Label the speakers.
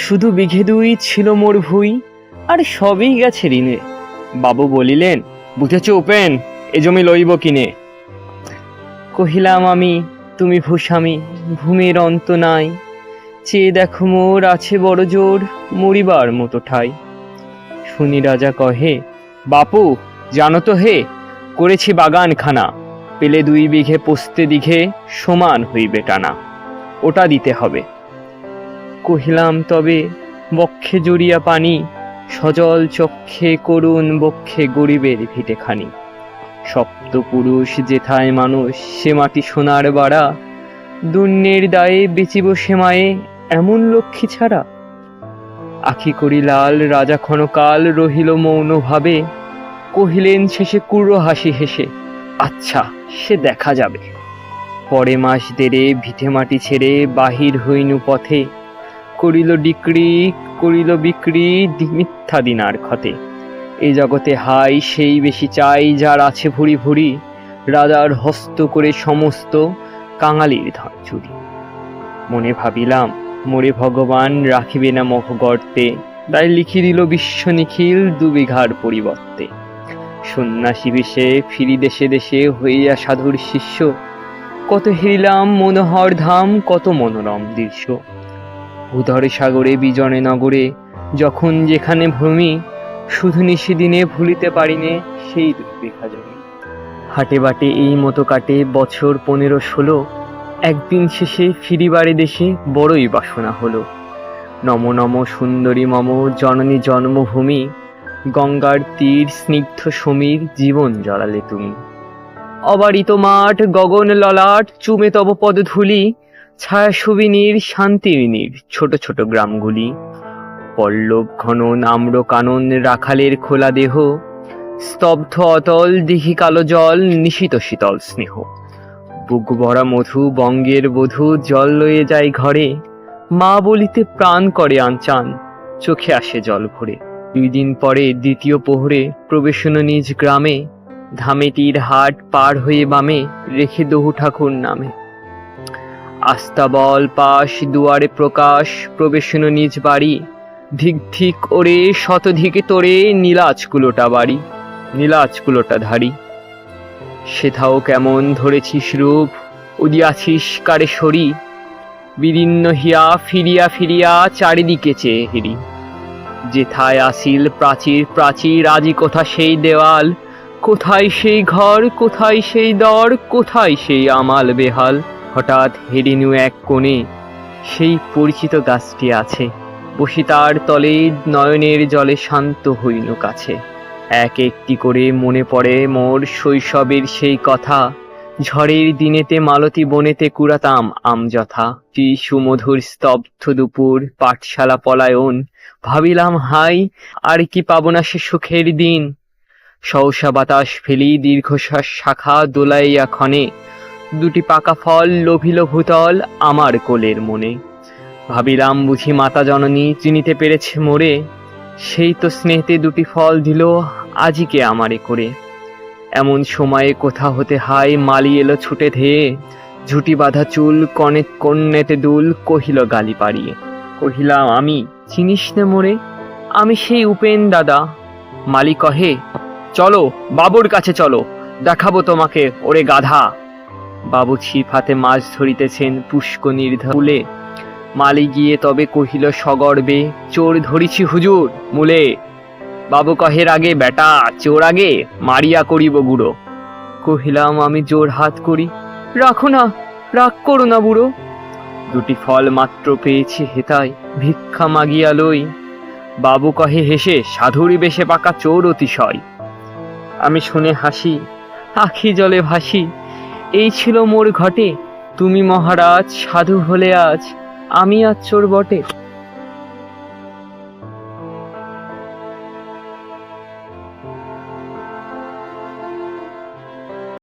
Speaker 1: শুধু বিঘে দুই ছিল মোর ভুই, আর সবই গেছে ঋণে। বাবু বলিলেন, বুঝেছ উপেন, এ জমি লইব কিনে। কহিলাম আমি, তুমি ভূস্বামী, ভূমির অন্ত নাই। চেয়ে দেখো মোর আছে বড় জোর, মরিবার মতো ঠাই। শুনি রাজা কহে, বাপু জানো তো হে, করেছি বাগানখানা, পেলে 2 বিঘে পোস্তে দিঘে, সমান হইবে টানা, ওটা দিতে হবে। কহিলাম তবে, বক্ষে জড়িয়া পানি, সজল চক্ষে করুণ বক্ষে গরিবের ভিটেখানি। সপ্তপুরুষ যেথায় মানুষ, সে মাটি সোনার বাড়া, দুর্নের দায়ে বেচিব সে মায়ে, এমন লক্ষ্মী ছাড়া। আখি করি লাল, রাজা ক্ষণকাল রহিল মৌন ভাবে, কহিলেন শেষে কুড়ো হাসি হেসে, আচ্ছা সে দেখা যাবে। পরে মাস দেড়ে ভিটে মাটি ছেড়ে বাহির হইনু পথে, করিল বিক্রি মিথ্যা দিনার ক্ষতে। এই জগতে হাই সেই বেশি চাই, যার আছে ভুরি ভুরি, রাজার হস্ত করে সমস্ত কাঙালির ধন চুরি। মনে ভাবিলাম, মোরে ভগবান রাখিবে না মোহ গর্তে, তাই লিখি দিল বিশ্ব নিখিল 2 বিঘার পরিবর্তে। সন্ন্যাসী বেশে ফিরি দেশে দেশে হইয়া সাধুর শিষ্য, কত হেরিলাম মনোহর ধাম, কত মনোরম দৃশ্য। ভূধরে সাগরে বিজনে নগরে, যখন যেখানে ভ্রমি, শুধু নিশিদিনে ভুলিতে পারিনে সেই 2 বিঘা জমি। হাটে বাটে এই মতো কাটে বছর 15-16, একদিন শেষে ফিরিবারে দেশে বড়ই বাসনা হলো। নম নম সুন্দরী মম জননী জন্মভূমি, গঙ্গার তীর স্নিগ্ধ সমীর, জীবন জড়ালে তুমি। অবারিত মাঠ গগন ললাট, চুমে তব পদধূলি, ছায়া সুবিনীর শান্তির নীর, ছোট ছোট গ্রামগুলি। পল্লব ঘনন আম্র কানন, রাখালের খোলা দেহ, স্তব্ধ অতল দিঘি কালো জল, নিশীত শীতল স্নেহ। বুক ভরা মধু বঙ্গের বধূ, জল লয়ে যায় ঘরে, মা বলিতে প্রাণ করে আনচান, চোখে আসে জল ভরে। 2 দিন পরে দ্বিতীয় প্রহরে প্রবেশন নিজ গ্রামে, ধামেটির হাট পার হয়ে বামে, রেখে দহু ঠাকুর নামে। আস্তাবল পাশ দুয়ারে প্রকাশ, প্রবেশন নিজ বাড়ি, ধিক ধিক ওরে শতধিকে তোরে, নীলাজ কুলোটা বাড়ি, নীলাজ কুলোটা ধারি। সেথাও কেমন ধরেছিস রূপ, উদিয়াছিস কারে সরি, বিদীর্ণ হিয়া ফিরিয়া ফিরিয়া চারিদিকে চেয়ে হেরি। যেথায় আসিল প্রাচীর প্রাচীর, আজি কোথা সেই দেওয়াল, কোথায় সেই ঘর, কোথায় সেই দর, কোথায় সেই আমাল বেহাল। হঠাৎ হেরিনু এক কোণে, সেই পরিচিত গাছটি আছে, বসি তার তলে নয়নের জলে শান্ত হইনু কাছে। এক একটি করে মনে পড়ে মোর শৈশবের সেই কথা, ঝড়ের দিনেতে মালতী বনেতে কুড়াতাম আম যথা। কি সুমধুর স্তব্ধ দুপুর, পাঠশালা পলায়ন, ভাবিলাম হাই আর কি পাবো না সে সুখের দিন। সহসা বাতাস ফেলি দীর্ঘশ্বাস শাখা দোলাইয়া ক্ষণে, 2টি পাকা ফল লোভিল ভূতল আমার কোলের মনে। ভাবিলাম বুঝি মাতা জননী চিনিতে পেরেছে মোরে, সেই তো স্নেহতে 2টি ফল দিল আজিকে আমারে করে। এমন সময়ে কোথা হতে হাই মালি এলো ছুটে ধেয়ে, ঝুটি বাঁধা চুল কন্যাতে দুল, কহিল গালি পাড়িয়ে। কহিলাম আমি, চিনিস না মোরে, আমি সেই উপেন দাদা। মালি কহে, চলো বাবুর কাছে চলো, দেখাবো তোমাকে ওরে গাধা। বাবু ছিপ হাতে মাছ ধরিতেছেন পুষ্কনির কূলে। মালি গিয়ে তবে কহিল সগর্বে, চোর ধরিছি হুজুর মূলে। বাবু কহে রাগে, বেটা চোর আগে, মারিয়া করিব গুঁড়ো। কহিলাম আমি জোর হাত করি, রাখো না, রাগ করো না বুড়ো। 2টি ফল মাত্র পেয়েছি হেতায়, ভিক্ষা মাগিয়া লই। বাবু কহে হেসে, সাধুরি বেশে পাকা চোর অতিশয়। আমি শুনে হাসি, আখি জলে ভাসি, এই ছিল মোর ঘটে। তুমি মহারাজ সাধু হলে আজ, আমি আজ চোর বটে।